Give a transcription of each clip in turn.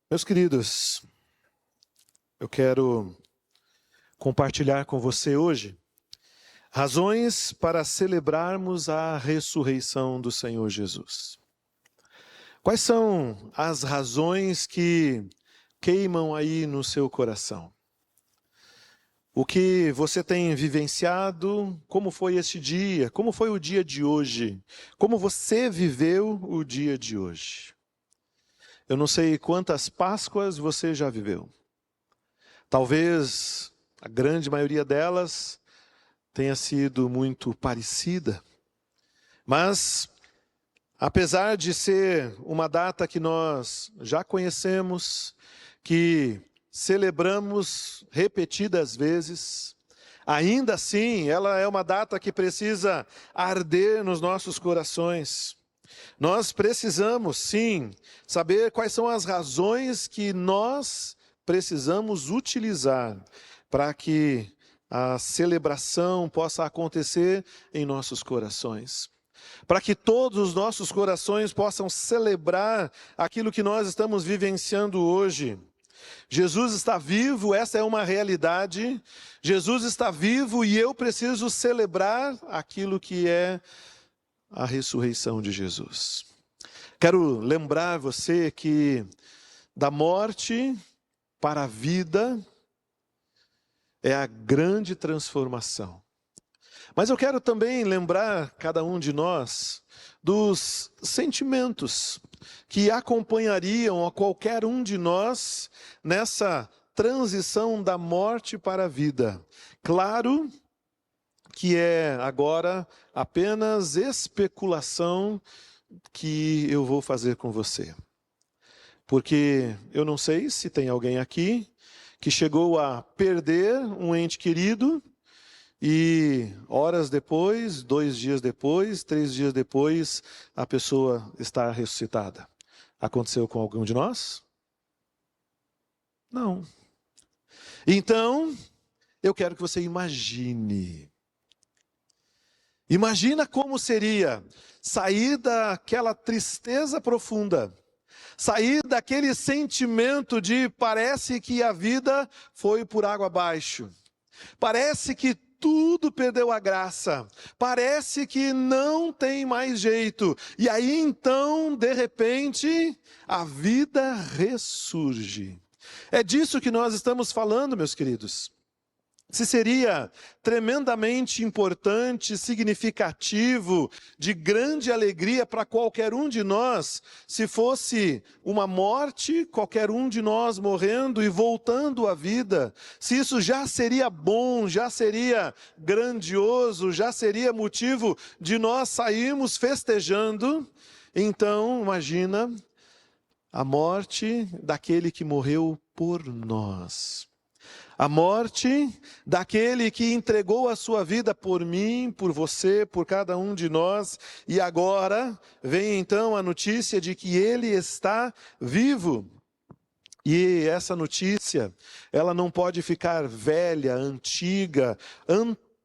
Meus queridos, eu quero compartilhar com você hoje razões para celebrarmos a ressurreição do Senhor Jesus. Quais são as razões que queimam aí no seu coração? O que você tem vivenciado? Como foi este dia? Como foi o dia de hoje? Como você viveu o dia de hoje? Eu não sei quantas Páscoas você já viveu. Talvez a grande maioria delas tenha sido muito parecida, mas apesar de ser uma data que nós já conhecemos, que celebramos repetidas vezes, ainda assim ela é uma data que precisa arder nos nossos corações. Nós precisamos, sim, saber quais são as razões que nós precisamos utilizar para que a celebração possa acontecer em nossos corações. Para que todos os nossos corações possam celebrar aquilo que nós estamos vivenciando hoje. Jesus está vivo, essa é uma realidade. Jesus está vivo e eu preciso celebrar aquilo que é a ressurreição de Jesus. Quero lembrar você que da morte para a vida é a grande transformação. Mas eu quero também lembrar cada um de nós dos sentimentos que acompanhariam a qualquer um de nós nessa transição da morte para a vida. Claro que é agora apenas especulação que eu vou fazer com você. Porque eu não sei se tem alguém aqui que chegou a perder um ente querido e horas depois, 2 dias depois, 3 dias depois, a pessoa está ressuscitada. Aconteceu com algum de nós? Não. Então, eu quero que você imagine. Imagina como seria sair daquela tristeza profunda, sair daquele sentimento de parece que a vida foi por água abaixo, parece que tudo perdeu a graça, parece que não tem mais jeito, e aí então, de repente, a vida ressurge. É disso que nós estamos falando, meus queridos. Se seria tremendamente importante, significativo, de grande alegria para qualquer um de nós, se fosse uma morte, qualquer um de nós morrendo e voltando à vida, se isso já seria bom, já seria grandioso, já seria motivo de nós sairmos festejando, então imagina a morte daquele que morreu por nós. A morte daquele que entregou a sua vida por mim, por você, por cada um de nós. E agora vem então a notícia de que ele está vivo. E essa notícia, ela não pode ficar velha, antiga,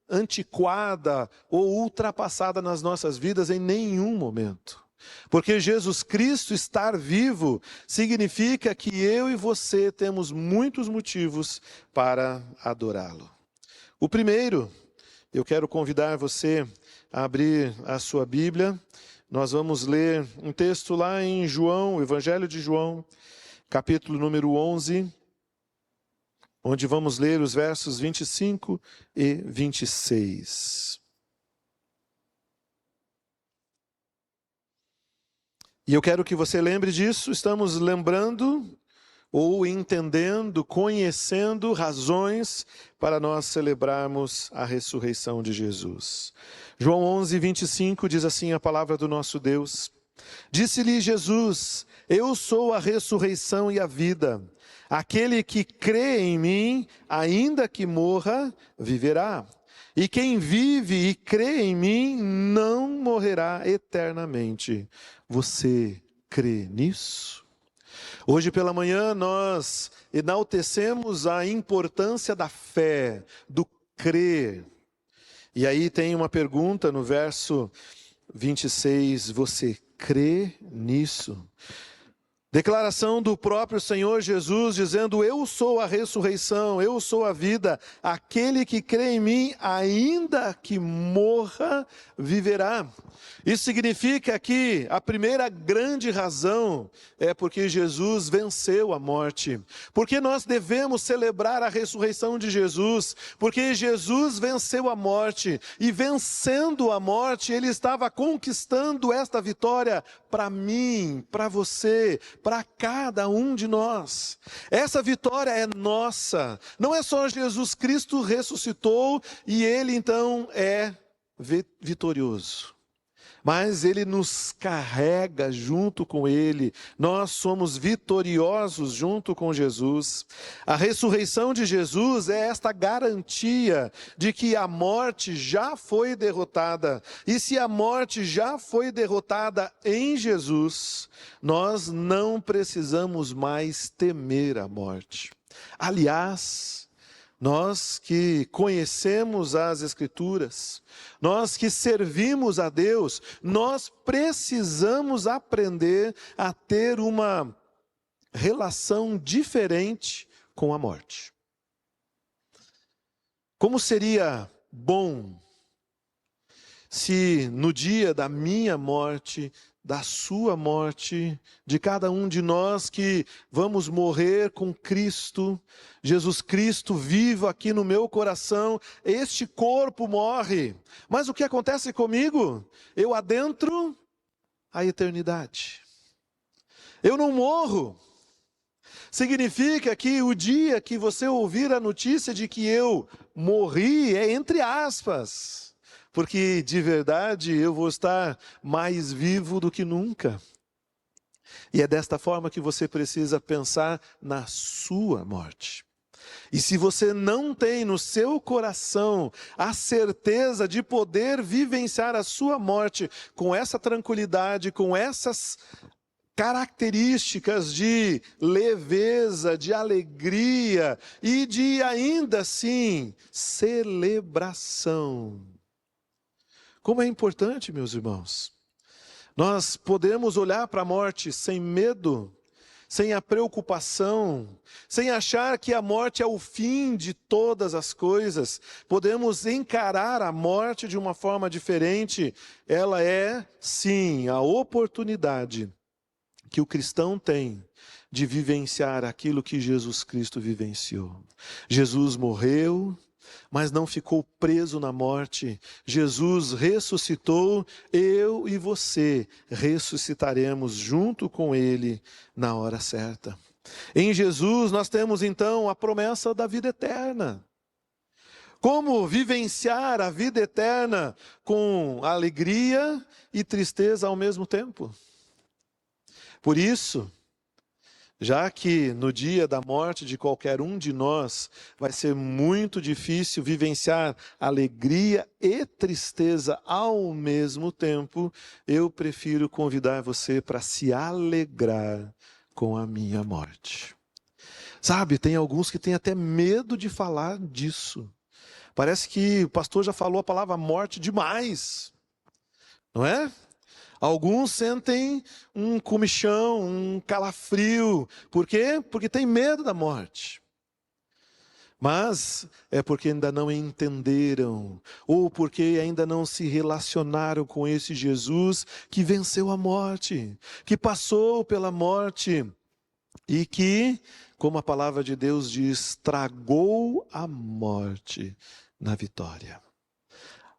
antiquada ou ultrapassada nas nossas vidas em nenhum momento. Porque Jesus Cristo estar vivo significa que eu e você temos muitos motivos para adorá-lo. O primeiro, eu quero convidar você a abrir a sua Bíblia. Nós vamos ler um texto lá em João, o Evangelho de João, capítulo número 11, onde vamos ler os versos 25 e 26. E eu quero que você lembre disso, estamos lembrando ou entendendo, conhecendo razões para nós celebrarmos a ressurreição de Jesus. João 11, 25 diz assim a palavra do nosso Deus. Disse-lhe Jesus, eu sou a ressurreição e a vida. Aquele que crê em mim, ainda que morra, viverá. E quem vive e crê em mim, não morrerá eternamente. Você crê nisso? Hoje pela manhã nós enaltecemos a importância da fé, do crer. E aí tem uma pergunta no verso 26, você crê nisso? Declaração do próprio Senhor Jesus, dizendo: eu sou a ressurreição, eu sou a vida, aquele que crê em mim, ainda que morra, viverá. Isso significa que a primeira grande razão é porque Jesus venceu a morte. Porque nós devemos celebrar a ressurreição de Jesus, porque Jesus venceu a morte, e vencendo a morte, Ele estava conquistando esta vitória para mim, para você, para cada um de nós. Essa vitória é nossa. Não é só Jesus Cristo ressuscitou e Ele então é vitorioso, mas Ele nos carrega junto com Ele. Nós somos vitoriosos junto com Jesus. A ressurreição de Jesus é esta garantia de que a morte já foi derrotada. E se a morte já foi derrotada em Jesus, nós não precisamos mais temer a morte. Aliás, nós que conhecemos as Escrituras, nós que servimos a Deus, nós precisamos aprender a ter uma relação diferente com a morte. Como seria bom se no dia da minha morte, da sua morte, de cada um de nós que vamos morrer com Cristo, Jesus Cristo vivo aqui no meu coração, este corpo morre, mas o que acontece comigo? Eu adentro a eternidade. Eu não morro. Significa que o dia que você ouvir a notícia de que eu morri, é entre aspas, porque de verdade eu vou estar mais vivo do que nunca. E é desta forma que você precisa pensar na sua morte. E se você não tem no seu coração a certeza de poder vivenciar a sua morte com essa tranquilidade, com essas características de leveza, de alegria e de ainda assim celebração. Como é importante, meus irmãos, nós podemos olhar para a morte sem medo, sem a preocupação, sem achar que a morte é o fim de todas as coisas. Podemos encarar a morte de uma forma diferente. Ela é, sim, a oportunidade que o cristão tem de vivenciar aquilo que Jesus Cristo vivenciou. Jesus morreu, mas não ficou preso na morte. Jesus ressuscitou, eu e você ressuscitaremos junto com Ele na hora certa. Em Jesus nós temos então a promessa da vida eterna. Como vivenciar a vida eterna com alegria e tristeza ao mesmo tempo? Por isso, já que no dia da morte de qualquer um de nós vai ser muito difícil vivenciar alegria e tristeza ao mesmo tempo, eu prefiro convidar você para se alegrar com a minha morte. Sabe, tem alguns que têm até medo de falar disso. Parece que o pastor já falou a palavra morte demais, não é? Alguns sentem um comichão, um calafrio. Por quê? Porque tem medo da morte. Mas é porque ainda não entenderam, ou porque ainda não se relacionaram com esse Jesus que venceu a morte, que passou pela morte e que, como a palavra de Deus diz, tragou a morte na vitória.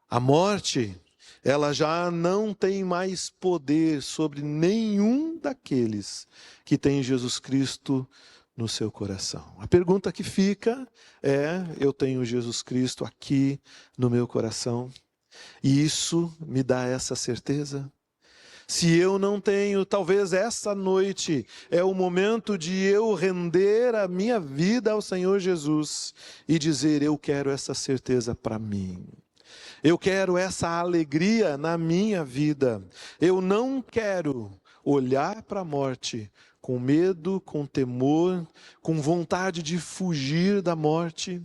A morte, ela já não tem mais poder sobre nenhum daqueles que tem Jesus Cristo no seu coração. A pergunta que fica é: eu tenho Jesus Cristo aqui no meu coração? E isso me dá essa certeza? Se eu não tenho, talvez essa noite é o momento de eu render a minha vida ao Senhor Jesus e dizer: eu quero essa certeza para mim. Eu quero essa alegria na minha vida. Eu não quero olhar para a morte com medo, com temor, com vontade de fugir da morte.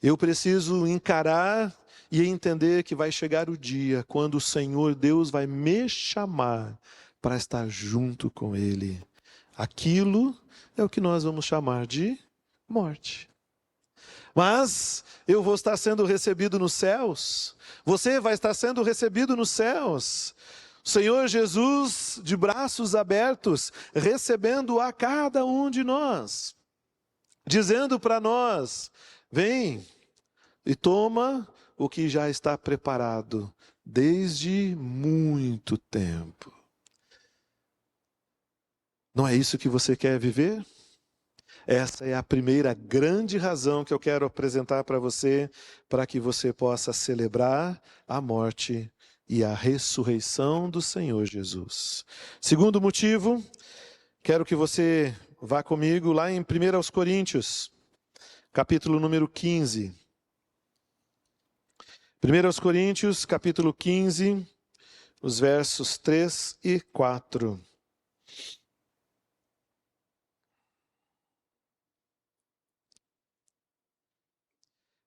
Eu preciso encarar e entender que vai chegar o dia quando o Senhor Deus vai me chamar para estar junto com Ele. Aquilo é o que nós vamos chamar de morte. Mas eu vou estar sendo recebido nos céus, você vai estar sendo recebido nos céus. O Senhor Jesus, de braços abertos, recebendo a cada um de nós, dizendo para nós: vem e toma o que já está preparado desde muito tempo. Não é isso que você quer viver? Essa é a primeira grande razão que eu quero apresentar para você, para que você possa celebrar a morte e a ressurreição do Senhor Jesus. Segundo motivo, quero que você vá comigo lá em 1 Coríntios, capítulo número 15. 1 Coríntios, capítulo 15, os versos 3 e 4.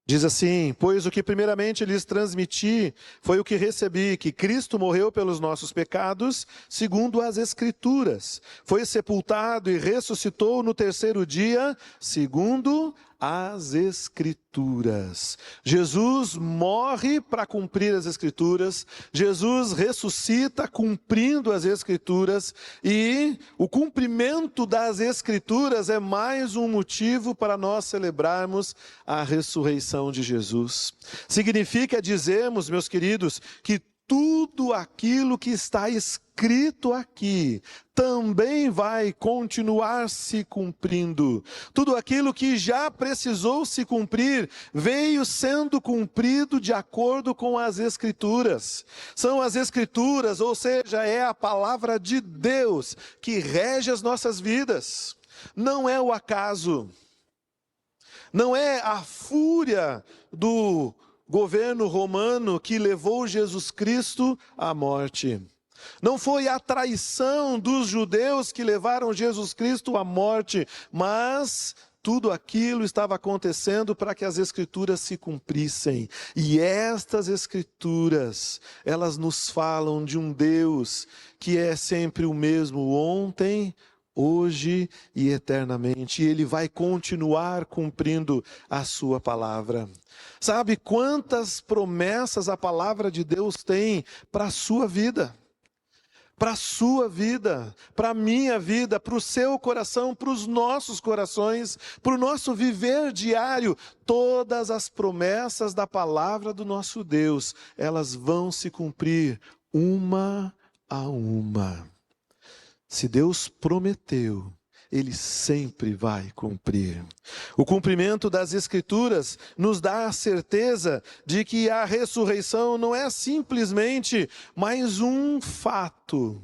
Diz assim: pois o que primeiramente lhes transmiti foi o que recebi, que Cristo morreu pelos nossos pecados, segundo as Escrituras. Foi sepultado e ressuscitou no terceiro dia, segundo as Escrituras. Jesus morre para cumprir as Escrituras, Jesus ressuscita cumprindo as Escrituras, e o cumprimento das Escrituras é mais um motivo para nós celebrarmos a ressurreição de Jesus. Significa dizermos, meus queridos, que tudo aquilo que está escrito aqui também vai continuar se cumprindo. Tudo aquilo que já precisou se cumprir veio sendo cumprido de acordo com as Escrituras. São as Escrituras, ou seja, é a palavra de Deus que rege as nossas vidas. Não é o acaso. Não é a fúria do governo romano que levou Jesus Cristo à morte. Não foi a traição dos judeus que levaram Jesus Cristo à morte, mas tudo aquilo estava acontecendo para que as Escrituras se cumprissem. E estas Escrituras, elas nos falam de um Deus que é sempre o mesmo ontem, hoje e eternamente, e Ele vai continuar cumprindo a sua palavra. Sabe quantas promessas a palavra de Deus tem para a sua vida? Para a sua vida, para a minha vida, para o seu coração, para os nossos corações, para o nosso viver diário. Todas as promessas da palavra do nosso Deus, elas vão se cumprir uma a uma. Se Deus prometeu, Ele sempre vai cumprir. O cumprimento das Escrituras nos dá a certeza de que a ressurreição não é simplesmente mais um fato,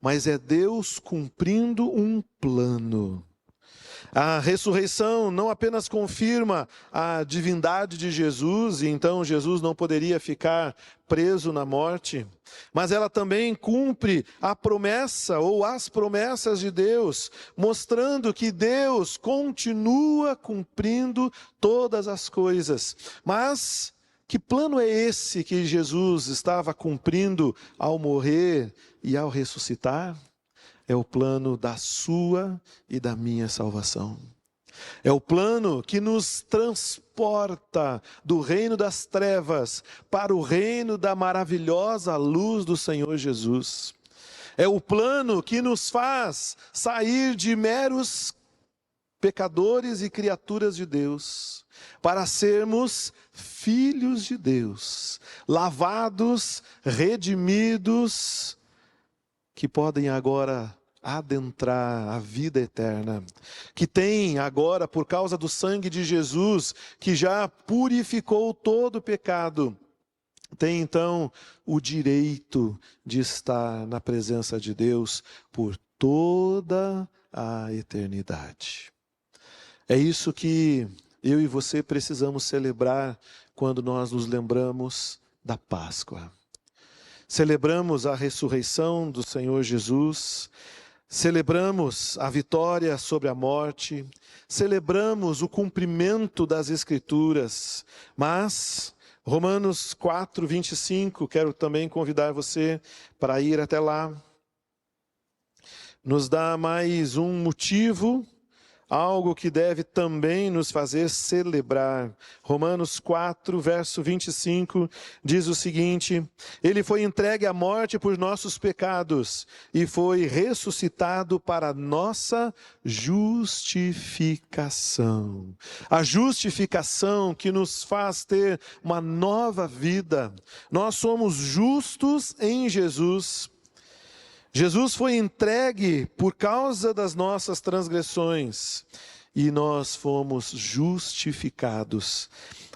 mas é Deus cumprindo um plano. A ressurreição não apenas confirma a divindade de Jesus, e então Jesus não poderia ficar preso na morte, mas ela também cumpre a promessa ou as promessas de Deus, mostrando que Deus continua cumprindo todas as coisas. Mas que plano é esse que Jesus estava cumprindo ao morrer e ao ressuscitar? É o plano da sua e da minha salvação. É o plano que nos transporta do reino das trevas para o reino da maravilhosa luz do Senhor Jesus. É o plano que nos faz sair de meros pecadores e criaturas de Deus, para sermos filhos de Deus, lavados, redimidos, que podem agora adentrar a vida eterna, que tem agora, por causa do sangue de Jesus, que já purificou todo o pecado, tem então o direito de estar na presença de Deus por toda a eternidade. É isso que eu e você precisamos celebrar quando nós nos lembramos da Páscoa. Celebramos a ressurreição do Senhor Jesus, celebramos a vitória sobre a morte, celebramos o cumprimento das Escrituras, mas Romanos 4, 25, quero também convidar você para ir até lá. nos dá mais um motivo, algo que deve também nos fazer celebrar. Romanos 4, verso 25, diz o seguinte: Ele foi entregue à morte por nossos pecados e foi ressuscitado para nossa justificação. A justificação que nos faz ter uma nova vida. Nós somos justos em Jesus. Jesus foi entregue por causa das nossas transgressões e nós fomos justificados.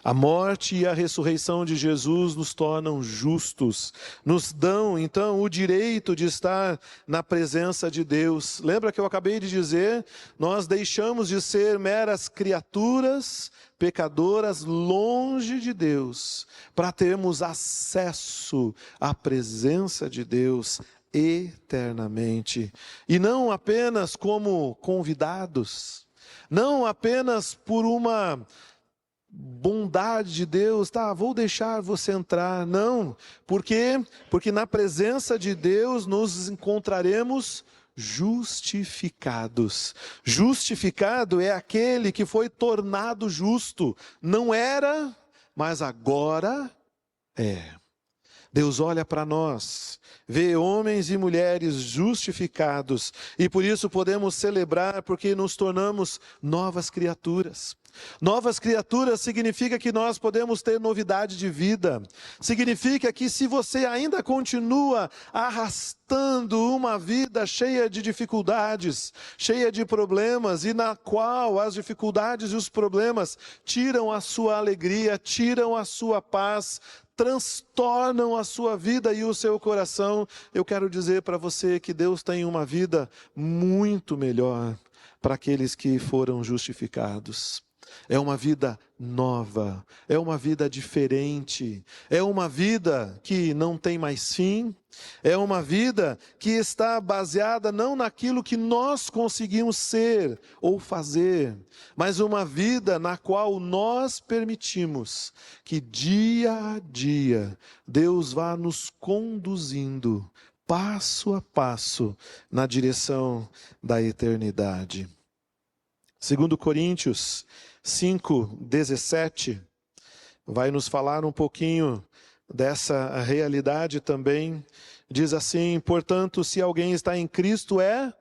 A morte e a ressurreição de Jesus nos tornam justos, nos dão então o direito de estar na presença de Deus. Lembra que eu acabei de dizer? Nós deixamos de ser meras criaturas pecadoras longe de Deus, para termos acesso à presença de Deus eternamente, e não apenas como convidados, não apenas por uma bondade de Deus, vou deixar você entrar, não, porque na presença de Deus nos encontraremos justificados. Justificado é aquele que foi tornado justo, não era, mas agora é. Deus olha para nós, vê homens e mulheres justificados, e por isso podemos celebrar, porque nos tornamos novas criaturas. Novas criaturas significa que nós podemos ter novidade de vida. Significa que se você ainda continua arrastando uma vida cheia de dificuldades, cheia de problemas, e na qual as dificuldades e os problemas tiram a sua alegria, tiram a sua paz, transtornam a sua vida e o seu coração, eu quero dizer para você que Deus tem uma vida muito melhor para aqueles que foram justificados. É uma vida nova, é uma vida diferente, é uma vida que não tem mais fim, é uma vida que está baseada não naquilo que nós conseguimos ser ou fazer, mas uma vida na qual nós permitimos que dia a dia Deus vá nos conduzindo passo a passo na direção da eternidade. 2 Coríntios 5:17 vai nos falar um pouquinho dessa realidade também. Diz assim: portanto, se alguém está em Cristo, é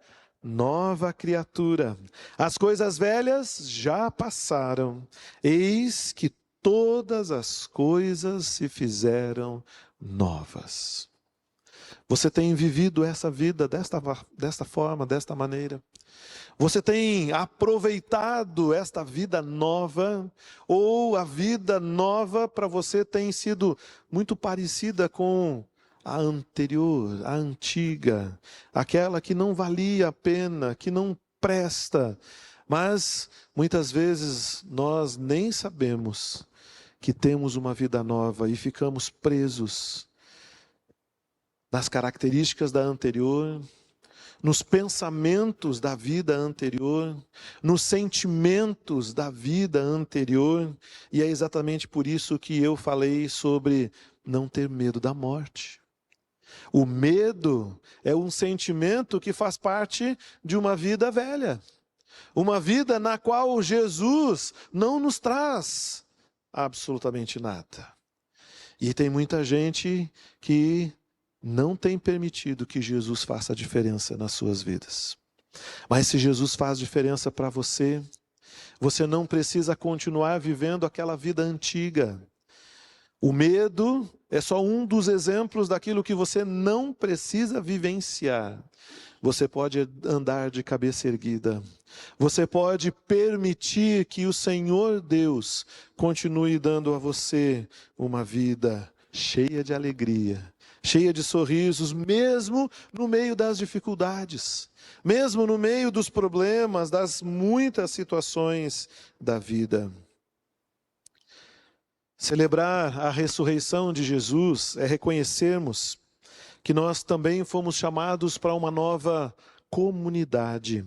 nova criatura. As coisas velhas já passaram, eis que todas as coisas se fizeram novas. Você tem vivido essa vida desta forma, desta maneira? Você tem aproveitado esta vida nova, ou a vida nova para você tem sido muito parecida com a anterior, a antiga, aquela que não valia a pena, que não presta, mas muitas vezes nós nem sabemos que temos uma vida nova e ficamos presos nas características da anterior, nos pensamentos da vida anterior, nos sentimentos da vida anterior, e é exatamente por isso que eu falei sobre não ter medo da morte. O medo é um sentimento que faz parte de uma vida velha, uma vida na qual Jesus não nos traz absolutamente nada. E tem muita gente que não tem permitido que Jesus faça a diferença nas suas vidas. Mas se Jesus faz diferença para você, você não precisa continuar vivendo aquela vida antiga. O medo é só um dos exemplos daquilo que você não precisa vivenciar. Você pode andar de cabeça erguida. Você pode permitir que o Senhor Deus continue dando a você uma vida cheia de alegria, cheia de sorrisos, mesmo no meio das dificuldades, mesmo no meio dos problemas, das muitas situações da vida. Celebrar a ressurreição de Jesus é reconhecermos que nós também fomos chamados para uma nova comunidade.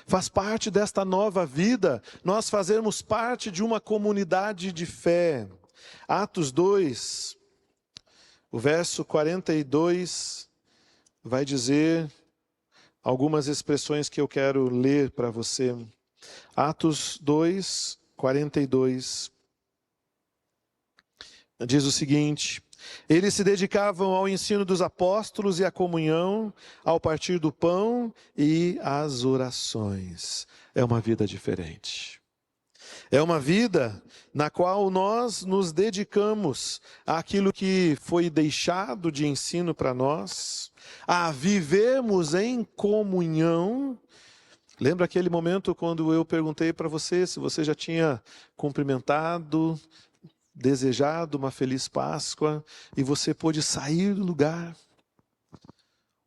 Faz parte desta nova vida nós fazermos parte de uma comunidade de fé. Atos 2, o verso 42 vai dizer: algumas expressões que eu quero ler para você. Atos 2, 42. Diz o seguinte: eles se dedicavam ao ensino dos apóstolos e à comunhão, ao partir do pão e às orações. É uma vida diferente. É uma vida na qual nós nos dedicamos àquilo que foi deixado de ensino para nós, a vivermos em comunhão. Lembra aquele momento quando eu perguntei para você se você já tinha cumprimentado, desejado uma feliz Páscoa e você pôde sair do lugar?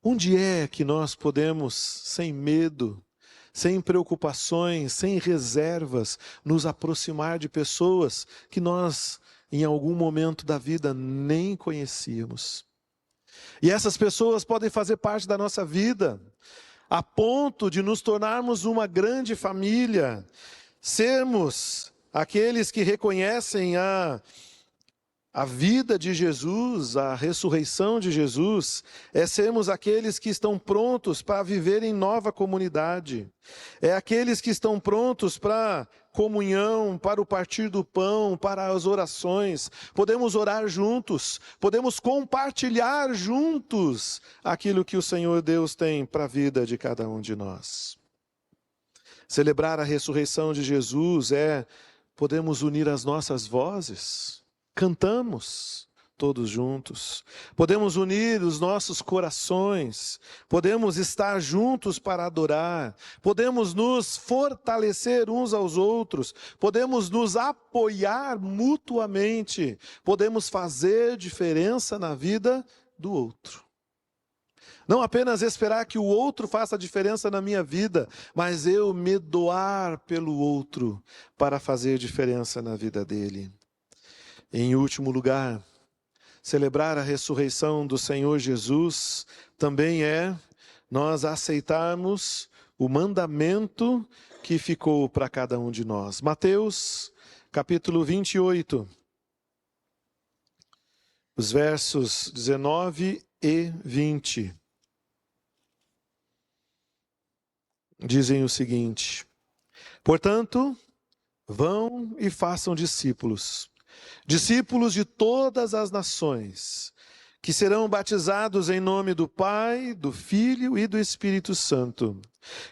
Onde é que nós podemos, sem medo, sem preocupações, sem reservas, nos aproximar de pessoas que nós, em algum momento da vida, nem conhecíamos? E essas pessoas podem fazer parte da nossa vida, a ponto de nos tornarmos uma grande família, sermos aqueles que reconhecem a vida de Jesus, a ressurreição de Jesus, é sermos aqueles que estão prontos para viver em nova comunidade. É aqueles que estão prontos para comunhão, para o partir do pão, para as orações. Podemos orar juntos, podemos compartilhar juntos aquilo que o Senhor Deus tem para a vida de cada um de nós. Celebrar a ressurreição de Jesus podemos unir as nossas vozes. Cantamos todos juntos, podemos unir os nossos corações, podemos estar juntos para adorar, podemos nos fortalecer uns aos outros, podemos nos apoiar mutuamente, podemos fazer diferença na vida do outro. Não apenas esperar que o outro faça diferença na minha vida, mas eu me doar pelo outro para fazer diferença na vida dele. Em último lugar, celebrar a ressurreição do Senhor Jesus também é nós aceitarmos o mandamento que ficou para cada um de nós. Mateus, capítulo 28, os versos 19 e 20. Dizem o seguinte: portanto, vão e façam discípulos de todas as nações, que serão batizados em nome do Pai, do Filho e do Espírito Santo,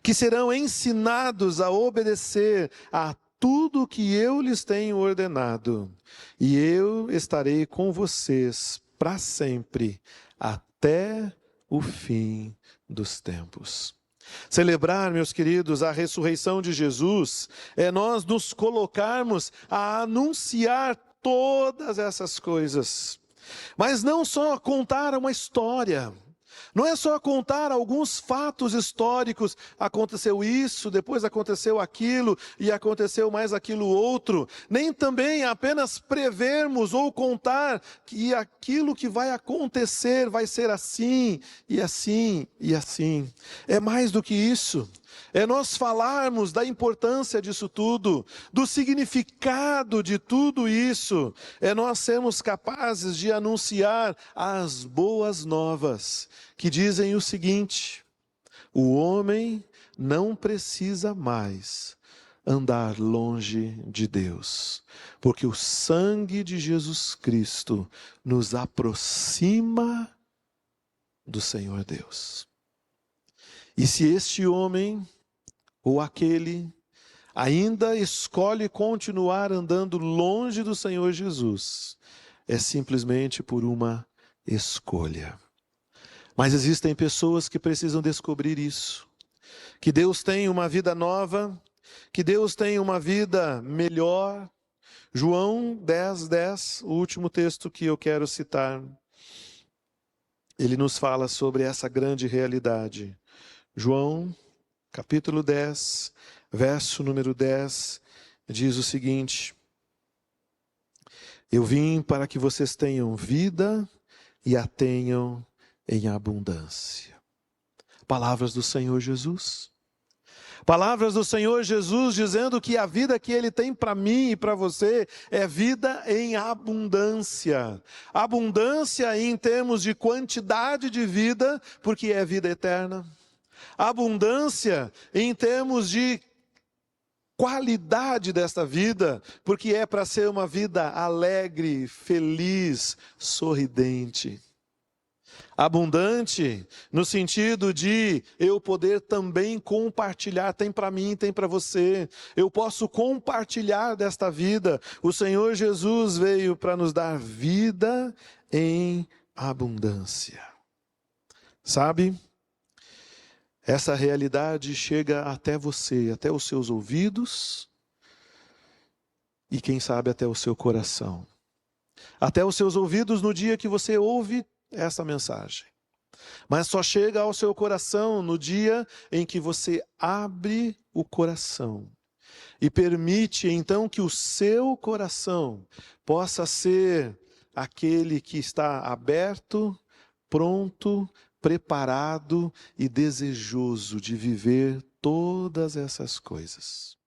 que serão ensinados a obedecer a tudo que eu lhes tenho ordenado, e eu estarei com vocês para sempre, até o fim dos tempos. Celebrar, meus queridos, a ressurreição de Jesus é nós nos colocarmos a anunciar todas essas coisas, mas não só contar uma história, não é só contar alguns fatos históricos, aconteceu isso, depois aconteceu aquilo, e aconteceu mais aquilo outro, nem também apenas prevermos ou contar que aquilo que vai acontecer vai ser assim, e assim, e assim. É mais do que isso. É nós falarmos da importância disso tudo, do significado de tudo isso. É nós sermos capazes de anunciar as boas novas, que dizem o seguinte: o homem não precisa mais andar longe de Deus, porque o sangue de Jesus Cristo nos aproxima do Senhor Deus. E se este homem ou aquele ainda escolhe continuar andando longe do Senhor Jesus, é simplesmente por uma escolha. Mas existem pessoas que precisam descobrir isso, que Deus tem uma vida nova, que Deus tem uma vida melhor. João 10:10, o último texto que eu quero citar, ele nos fala sobre essa grande realidade. João, capítulo 10, verso número 10, diz o seguinte: eu vim para que vocês tenham vida e a tenham em abundância. Palavras do Senhor Jesus. Palavras do Senhor Jesus dizendo que a vida que Ele tem para mim e para você é vida em abundância. Abundância em termos de quantidade de vida, porque é vida eterna. Abundância em termos de qualidade desta vida, porque é para ser uma vida alegre, feliz, sorridente. Abundante no sentido de eu poder também compartilhar, tem para mim, tem para você. Eu posso compartilhar desta vida. O Senhor Jesus veio para nos dar vida em abundância. Sabe? Essa realidade chega até você, até os seus ouvidos e quem sabe até o seu coração. Até os seus ouvidos no dia que você ouve essa mensagem. Mas só chega ao seu coração no dia em que você abre o coração e permite então que o seu coração possa ser aquele que está aberto, pronto, preparado e desejoso de viver todas essas coisas.